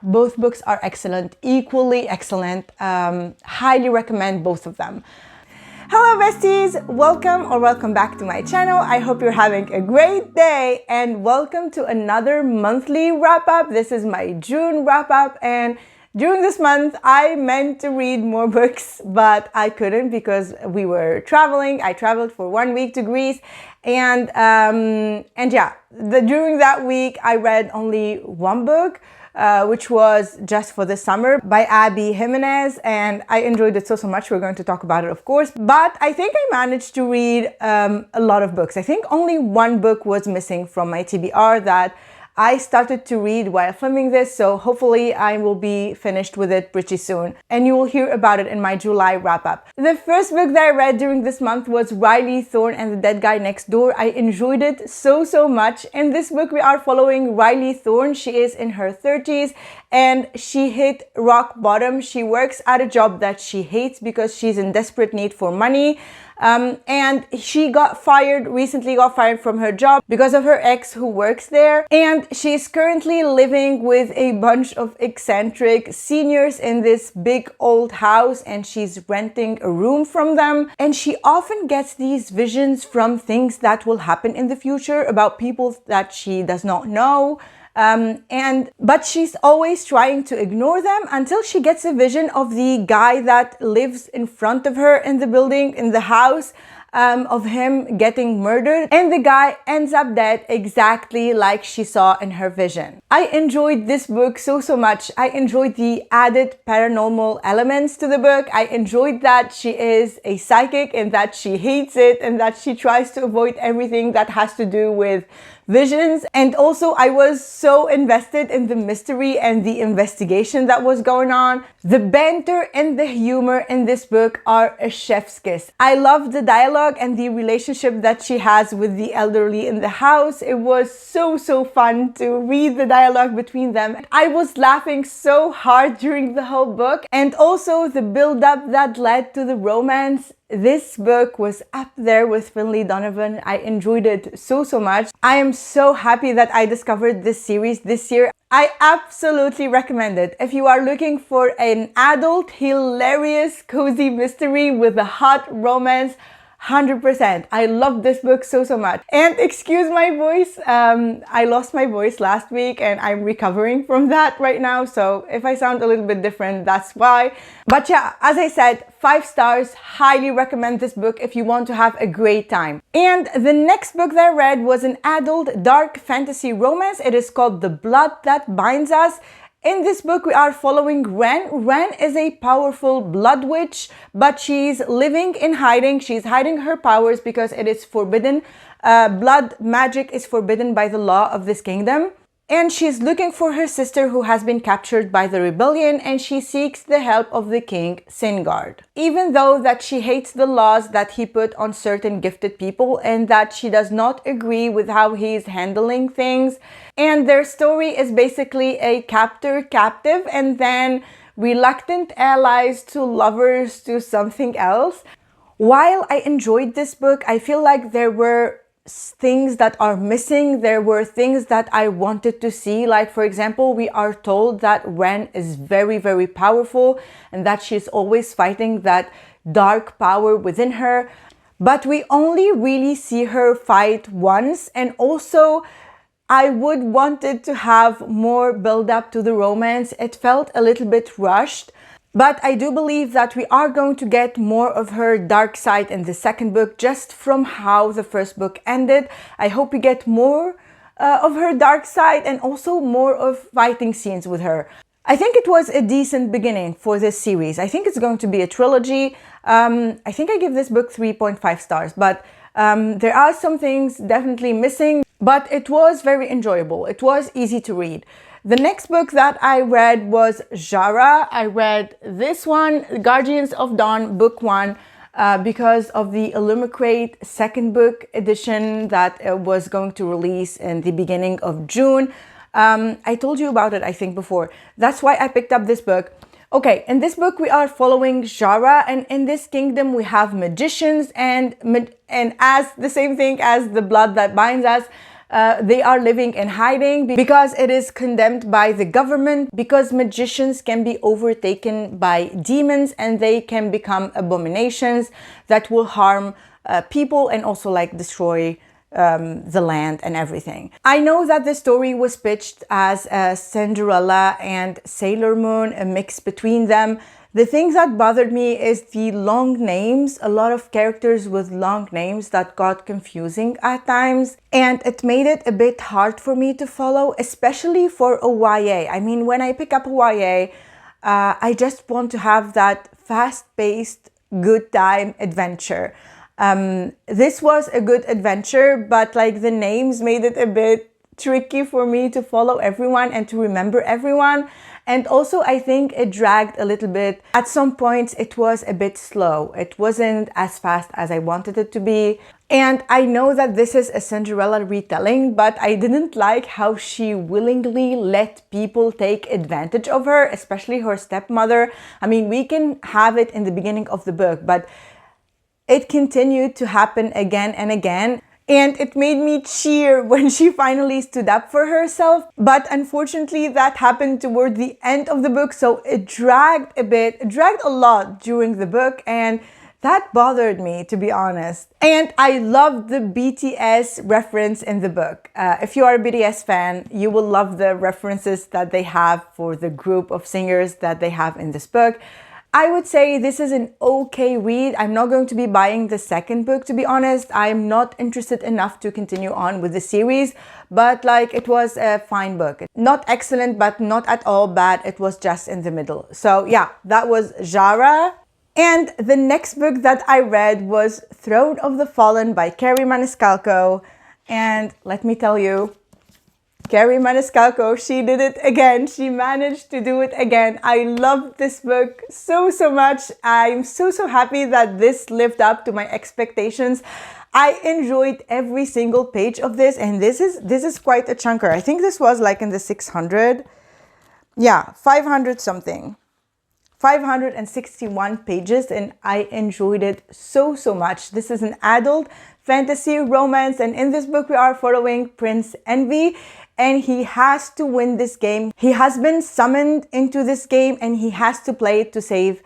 Both books are excellent, equally excellent. Highly recommend both of them. Hello besties, welcome back to my channel. I hope you're having a great day and welcome to another monthly wrap up. This is my June wrap up, and during this month I meant to read more books, but I couldn't because we were traveling. I traveled for 1 week to Greece, and during that week I read only one book, which was Just for the Summer by Abby Jimenez, and I enjoyed it so much. We're going to talk about it, of course, but I think I managed to read a lot of books. I think only one book was missing from my TBR that I started to read while filming this, so hopefully I will be finished with it pretty soon, and you will hear about it in my July wrap-up. The first book that I read during this month was Riley, Thorn and the Dead Guy Next Door. I enjoyed it so much. In this book we are following Riley Thorn. She is in her 30s and she hit rock bottom. She works at a job that she hates because she's in desperate need for money. And she recently got fired from her job because of her ex who works there, and she's currently living with a bunch of eccentric seniors in this big old house, and she's renting a room from them, and she often gets these visions from things that will happen in the future about people that she does not know. But she's always trying to ignore them until she gets a vision of the guy that lives in front of her in the building, in the house, of him getting murdered, and the guy ends up dead exactly like she saw in her vision. I enjoyed this book so much. I enjoyed the added paranormal elements to the book. I enjoyed that she is a psychic and that she hates it and that she tries to avoid everything that has to do with visions. And also I was so invested in the mystery and the investigation that was going on. The banter and the humor in this book are a chef's kiss. I love the dialogue and the relationship that she has with the elderly in the house. It was so fun to read the dialogue between them. I was laughing so hard during the whole book, and also the build-up that led to the romance. This book was up there with Finlay Donovan. I enjoyed it so much. I am so happy that I discovered this series this year. I absolutely recommend it. If you are looking for an adult, hilarious, cozy mystery with a hot romance, 100%. I love this book so much. And excuse my voice, I lost my voice last week and I'm recovering from that right now, so if I sound a little bit different, that's why. But yeah, as I said, 5 stars. Highly recommend this book if you want to have a great time. And the next book that I read was an adult dark fantasy romance. It is called The Blood That Binds Us. In this book, we are following Ren. Ren is a powerful blood witch, but she's living in hiding. She's hiding her powers because it is forbidden. Blood magic is forbidden by the law of this kingdom. And she's looking for her sister who has been captured by the rebellion, and she seeks the help of the king, Singard. Even though that she hates the laws that he put on certain gifted people and that she does not agree with how he's handling things. And their story is basically a captor-captive and then reluctant allies to lovers to something else. While I enjoyed this book, I feel like there were things that are missing. There were things that I wanted to see. Like, for example, we are told that Ren is very powerful and that she's always fighting that dark power within her. But we only really see her fight once, and also I would wanted to have more build up to the romance. It felt a little bit rushed. But I do believe that we are going to get more of her dark side in the second book, just from how the first book ended. I hope we get more of her dark side and also more of fighting scenes with her. I think it was a decent beginning for this series. I think it's going to be a trilogy. I think I give this book 3.5 stars, but there are some things definitely missing, but it was very enjoyable. It was easy to read. The next book that I read was Zhara. I read this one, Guardians of Dawn, book 1, because of the Illumicrate second book edition that was going to release in the beginning of June. I told you about it, I think, before. That's why I picked up this book. Okay, in this book we are following Zhara, and in this kingdom we have magicians, and as the same thing as The Blood That Binds Us, They are living in hiding because it is condemned by the government, because magicians can be overtaken by demons and they can become abominations that will harm people and also like destroy the land and everything. I know that the story was pitched as Cinderella and Sailor Moon, a mix between them. The thing that bothered me is the long names, a lot of characters with long names that got confusing at times, and it made it a bit hard for me to follow, especially for a YA. I mean, when I pick up a YA, I just want to have that fast-paced, good time adventure. This was a good adventure, but like the names made it a bit tricky for me to follow everyone and to remember everyone. And also I think it dragged a little bit. At some points it was a bit slow. It wasn't as fast as I wanted it to be. And I know that this is a Cinderella retelling, but I didn't like how she willingly let people take advantage of her, especially her stepmother. I mean, we can have it in the beginning of the book, but it continued to happen again and again. And it made me cheer when she finally stood up for herself. But unfortunately, that happened toward the end of the book. So it dragged a bit, it dragged a lot during the book. And that bothered me, to be honest. And I loved the BTS reference in the book. If you are a BTS fan, you will love the references that they have for the group of singers that they have in this book. I would say this is an okay read. I'm not going to be buying the second book, to be honest. I'm not interested enough to continue on with the series, but like it was a fine book. Not excellent, but not at all bad. It was just in the middle. So yeah, that was Zhara. And the next book that I read was Throne of the Fallen by Carrie Maniscalco. And let me tell you, Carrie Maniscalco, she did it again. She managed to do it again. I loved this book so much. I'm so happy that this lived up to my expectations. I enjoyed every single page of this, and this is quite a chunker. I think this was like in the 600. Yeah, 500 something. 561 pages, and I enjoyed it so much. This is an adult fantasy romance, and in this book we are following Prince Envy, and he has to win this game. He has been summoned into this game and he has to play it to save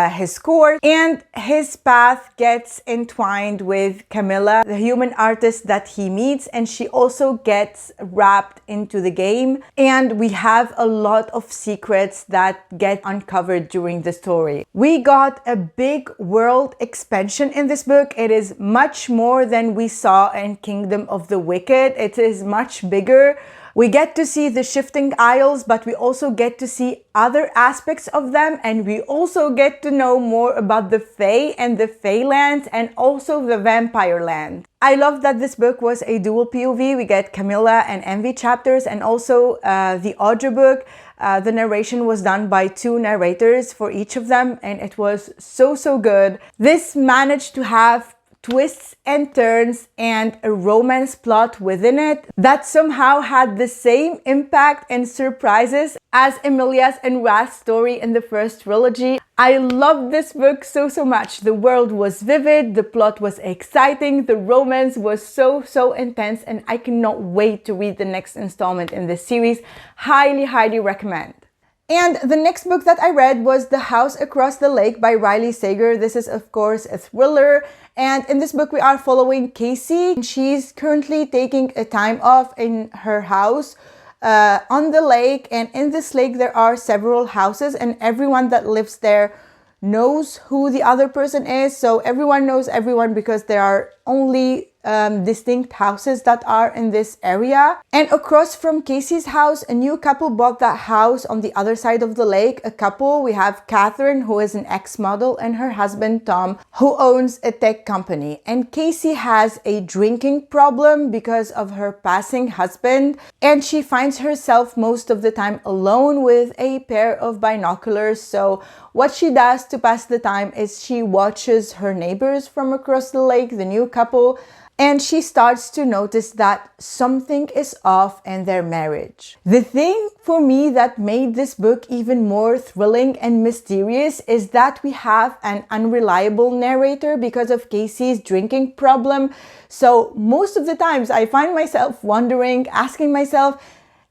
his court, and his path gets entwined with Camilla, the human artist that he meets, and she also gets wrapped into the game. And we have a lot of secrets that get uncovered during the story. We got a big world expansion in this book. It is much more than we saw in Kingdom of the Wicked. It is much bigger. We get to see the shifting isles, but we also get to see other aspects of them, and we also get to know more about the Fae and the Fae lands and also the Vampire land. I love that this book was a dual POV. We get Camilla and Envy chapters, and also the audiobook. The narration was done by 2 narrators for each of them, and it was so good. This managed to have twists and turns and a romance plot within it that somehow had the same impact and surprises as Emilia's and Ra's story in the first trilogy. I loved this book so much. The world was vivid, the plot was exciting, the romance was so intense, and I cannot wait to read the next installment in this series. Highly recommend. And the next book that I read was The House Across the Lake by Riley Sager. This is, of course, a thriller. And in this book, we are following Casey. She's currently taking a time off in her house on the lake. And in this lake, there are several houses, and everyone that lives there knows who the other person is. So everyone knows everyone because there are only distinct houses that are in this area. And across from Casey's house, a new couple bought that house on the other side of the lake. A couple, we have Catherine, who is an ex-model, and her husband Tom, who owns a tech company. And Casey has a drinking problem because of her passing husband, and she finds herself most of the time alone with a pair of binoculars. So what she does to pass the time is she watches her neighbors from across the lake, the new couple, and she starts to notice that something is off in their marriage. The thing for me that made this book even more thrilling and mysterious is that we have an unreliable narrator because of Casey's drinking problem. So most of the times I find myself wondering, asking myself,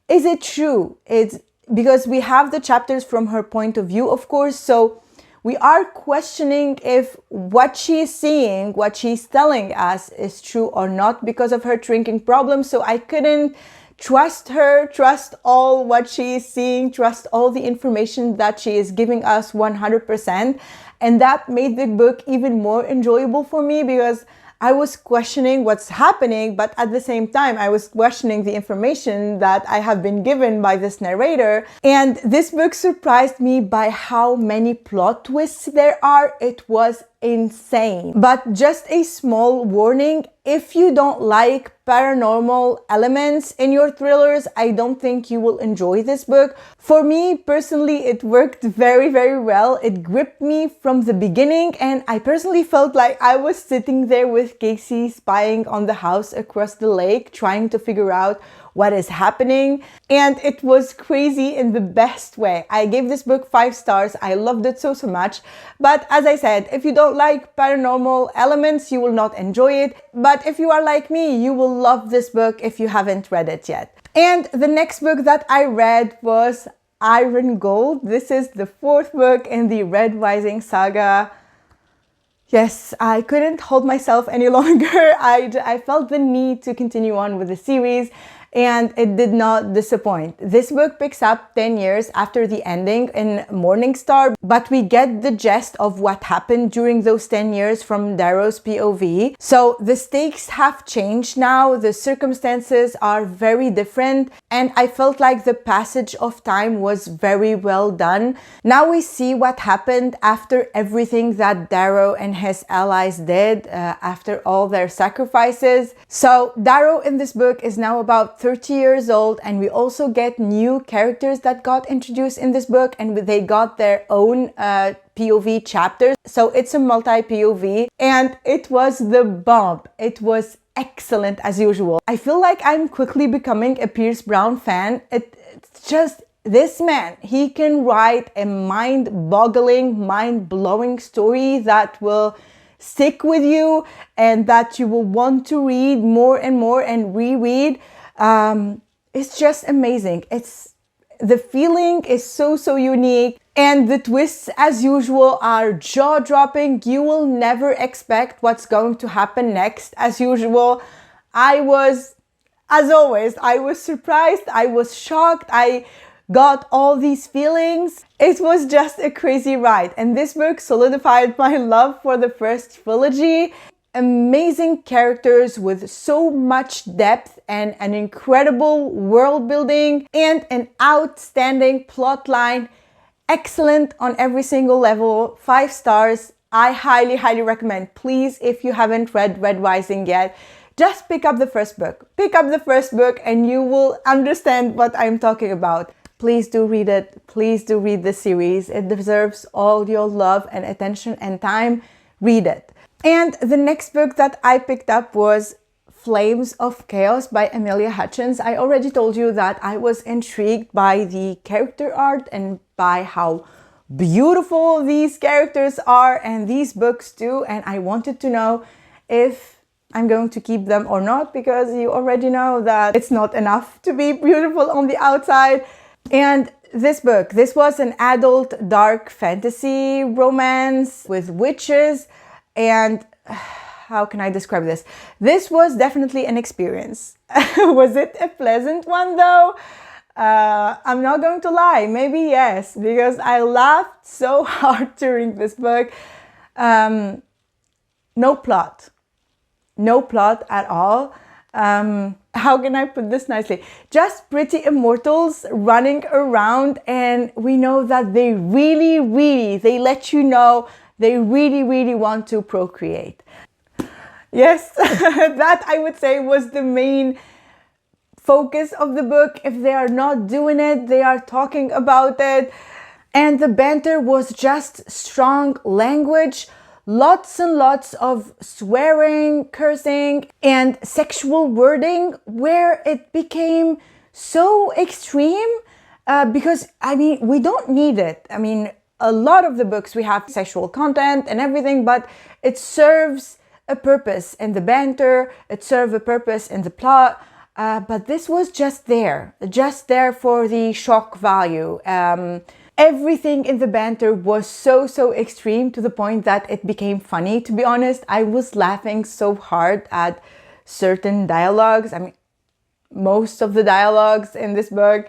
is it true? It's because we have the chapters from her point of view, of course, so we are questioning if what she's seeing, what she's telling us is true or not because of her drinking problem. So I couldn't trust her, trust all what she is seeing, trust all the information that she is giving us 100%. And that made the book even more enjoyable for me because I was questioning what's happening, but at the same time, I was questioning the information that I have been given by this narrator. And this book surprised me by how many plot twists there are. It was insane. But just a small warning, if you don't like paranormal elements in your thrillers, I don't think you will enjoy this book. For me personally, it worked very, very well. It gripped me from the beginning, and I personally felt like I was sitting there with Casey spying on the house across the lake, trying to figure out what is happening. And it was crazy in the best way. I gave this book 5 stars. I loved it so much. But as I said, if you don't like paranormal elements, you will not enjoy it. But if you are like me, you will love this book if you haven't read it yet. And the next book that I read was Iron Gold. This is the 4th book in the Red Rising saga. Yes, I couldn't hold myself any longer. I felt the need to continue on with the series, and it did not disappoint. This book picks up 10 years after the ending in Morningstar, but we get the gist of what happened during those 10 years from Darrow's POV. So the stakes have changed now, the circumstances are very different, and I felt like the passage of time was very well done. Now we see what happened after everything that Darrow and his allies did, after all their sacrifices. So Darrow in this book is now about 30 years old, and we also get new characters that got introduced in this book, and they got their own POV chapters. So it's a multi-POV, and it was the bomb. It was excellent as usual. I feel like I'm quickly becoming a Pierce Brown fan. It's just this man, he can write a mind-boggling, mind-blowing story that will stick with you and that you will want to read more and more and reread. It's just amazing. The feeling is so unique, and the twists as usual are jaw-dropping. You will never expect what's going to happen next as usual. As always, I was surprised, I was shocked, I got all these feelings. It was just a crazy ride, and this book solidified my love for the first trilogy. Amazing characters with so much depth and an incredible world building and an outstanding plot line. Excellent on every single level. 5 stars. I highly recommend. Please, if you haven't read Red Rising yet, just pick up the first book. Pick up the first book and you will understand what I'm talking about. Please do read it. Please do read the series. It deserves all your love and attention and time. Read it. And the next book that I picked up was Flames of Chaos by Amelia Hutchins. I already told you that I was intrigued by the character art and by how beautiful these characters are and these books too. And I wanted to know if I'm going to keep them or not, because you already know that it's not enough to be beautiful on the outside. And this book, this was an adult dark fantasy romance with witches. And how can I describe this? This was definitely an experience. Was it a pleasant one though? I'm not going to lie, maybe yes, because I laughed so hard during this book. No plot at all. How can I put this nicely? Just pretty immortals running around, and we know that they they let you know they really want to procreate. Yes, that I would say was the main focus of the book. If they are not doing it, they are talking about it. And the banter was just strong language, lots and lots of swearing, cursing, and sexual wording, where it became so extreme. Because, I mean, we don't need it. I mean, a lot of the books we have sexual content and everything, but it serves a purpose in the banter, it serves a purpose in the plot. But this was just there for the shock value. Everything in the banter was so extreme, to the point that it became funny. To be honest, I was laughing so hard at certain dialogues. I mean, most of the dialogues in this book.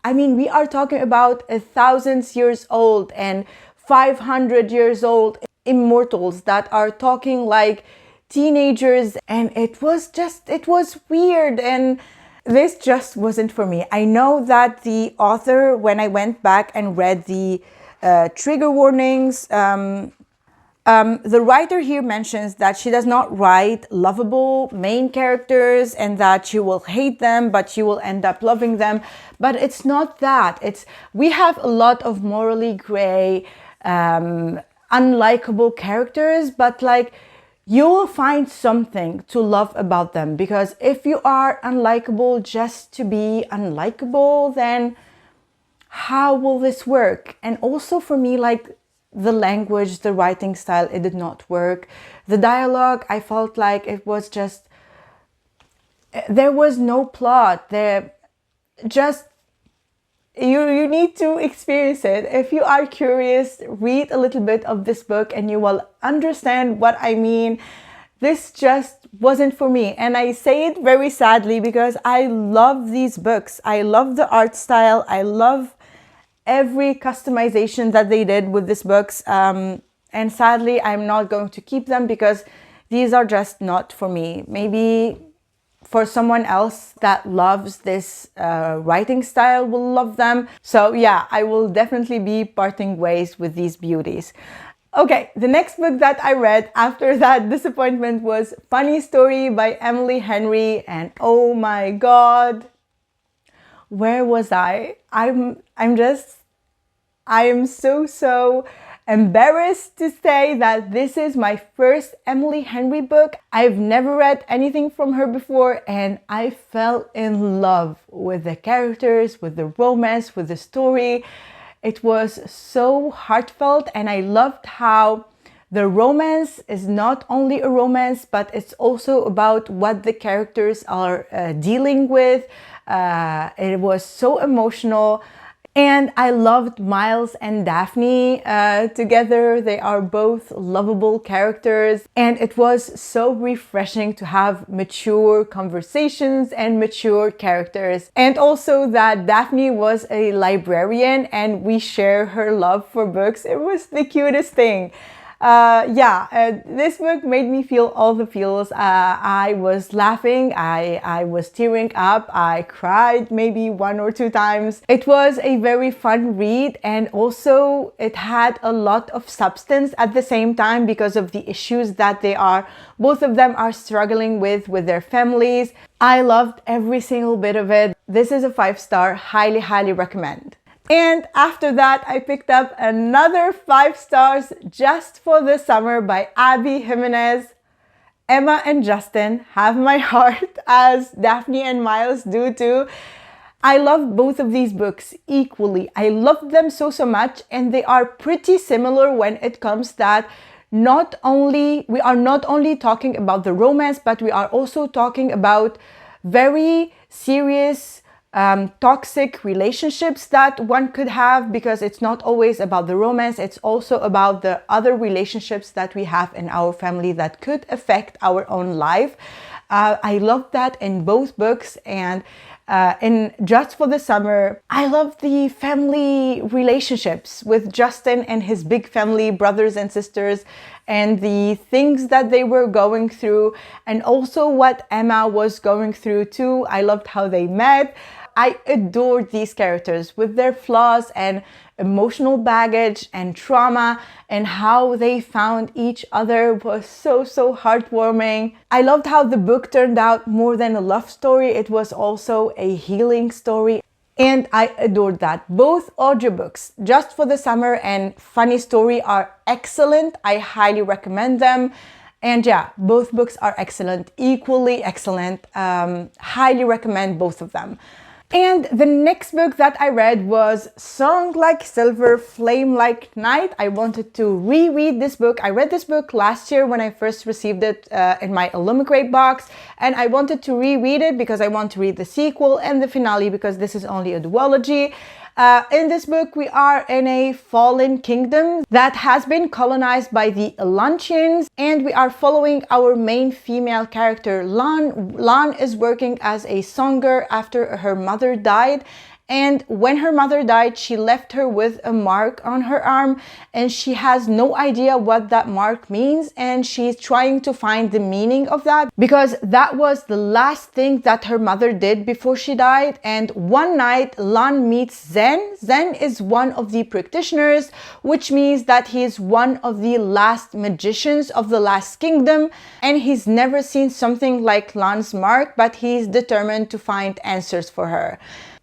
I mean, we are talking about 1,000 years old and 500 years old immortals that are talking like teenagers, and it was weird, and this just wasn't for me. I know that the author, when I went back and read the trigger warnings, the writer here mentions that she does not write lovable main characters and that you will hate them, but you will end up loving them. But it's not that. We have a lot of morally gray, unlikable characters, but like, you will find something to love about them. Because if you are unlikable just to be unlikable, then how will this work? And also for me, like, the language, the writing style, it did not work. The dialogue, I felt like it was just, there was no plot. You need to experience it. If you are curious, read a little bit of this book and you will understand what I mean. This just wasn't for me. And I say it very sadly, because I love these books. I love the art style. I love every customization that they did with these books. And sadly, I'm not going to keep them, because these are just not for me. Maybe for someone else that loves this writing style will love them. So yeah, I will definitely be parting ways with these beauties. Okay, the next book that I read after that disappointment was Funny Story by Emily Henry. And oh my God, where was I? I am so embarrassed to say that this is my first Emily Henry book. I've never read anything from her before, and I fell in love with the characters, with the romance, with the story. It was so heartfelt, and I loved how the romance is not only a romance, but it's also about what the characters are dealing with. It was so emotional. And I loved Miles and Daphne together. They are both lovable characters. And it was so refreshing to have mature conversations and mature characters. And also that Daphne was a librarian and we share her love for books. It was the cutest thing. This book made me feel all the feels. I was laughing, I was tearing up, I cried maybe 1 or 2 times. It was a very fun read, and also it had a lot of substance at the same time because of the issues that both of them are struggling with their families. I loved every single bit of it. This is a 5-star, highly recommend. And after that, I picked up another 5 stars just for the summer by Abby Jimenez. Emma and Justin have my heart, as Daphne and Miles do too. I love both of these books equally. I love them so much, and they are pretty similar when it comes that we are not only talking about the romance, but we are also talking about very serious toxic relationships that one could have, because it's not always about the romance, it's also about the other relationships that we have in our family that could affect our own life. I love that in both books, and in Just for the Summer, I love the family relationships with Justin and his big family, brothers and sisters, and the things that they were going through, and also what Emma was going through too. I loved how they met. I adored these characters with their flaws and emotional baggage and trauma, and how they found each other was so heartwarming. I loved how the book turned out more than a love story. It was also a healing story. And I adored that. Both audiobooks, Just for the Summer and Funny Story, are excellent. I highly recommend them. And yeah, both books are excellent, equally excellent. Highly recommend both of them. And the next book that I read was Song Like Silver, Flame Like Night. I wanted to reread this book. I read this book last year when I first received it in my Illumicrate box, and I wanted to reread it because I want to read the sequel and the finale because this is only a duology. In this book, we are in a fallen kingdom that has been colonized by the Elantians, and we are following our main female character, Lan. Lan is working as a songer after her mother died. And when her mother died, she left her with a mark on her arm, and she has no idea what that mark means. And she's trying to find the meaning of that because that was the last thing that her mother did before she died. And one night, Lan meets Zen. Zen is one of the practitioners, which means that he is one of the last magicians of the last kingdom. And he's never seen something like Lan's mark, but he's determined to find answers for her.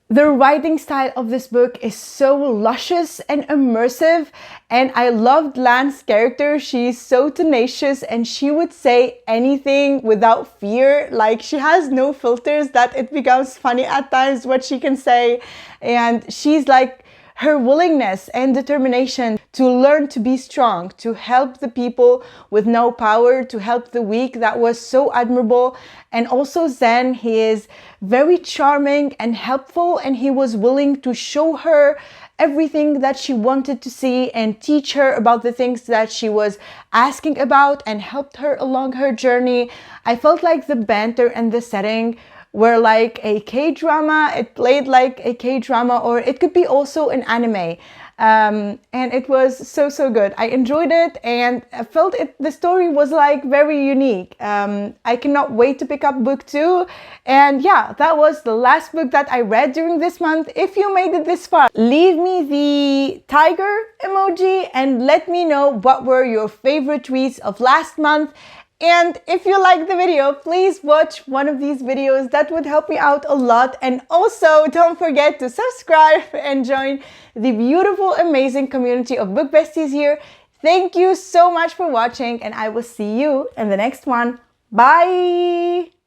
The writing style of this book is so luscious and immersive, and I loved Lan's character. She's so tenacious and she would say anything without fear. Like, she has no filters that it becomes funny at times what she can say. And she's like, her willingness and determination to learn to be strong, to help the people with no power, to help the weak, that was so admirable. And also Zen, he is very charming and helpful, and he was willing to show her everything that she wanted to see and teach her about the things that she was asking about and helped her along her journey. I felt like the banter and the setting were like a K-drama. It played like a K-drama, or it could be also an anime. And it was so good. I enjoyed it, and I felt the story was like very unique. I cannot wait to pick up book 2. And yeah, that was the last book that I read during this month. If you made it this far, leave me the tiger emoji and let me know what were your favorite reads of last month. And if you like the video, please watch one of these videos. That would help me out a lot. And also, don't forget to subscribe and join the beautiful, amazing community of book besties here. Thank you so much for watching, and I will see you in the next one. Bye!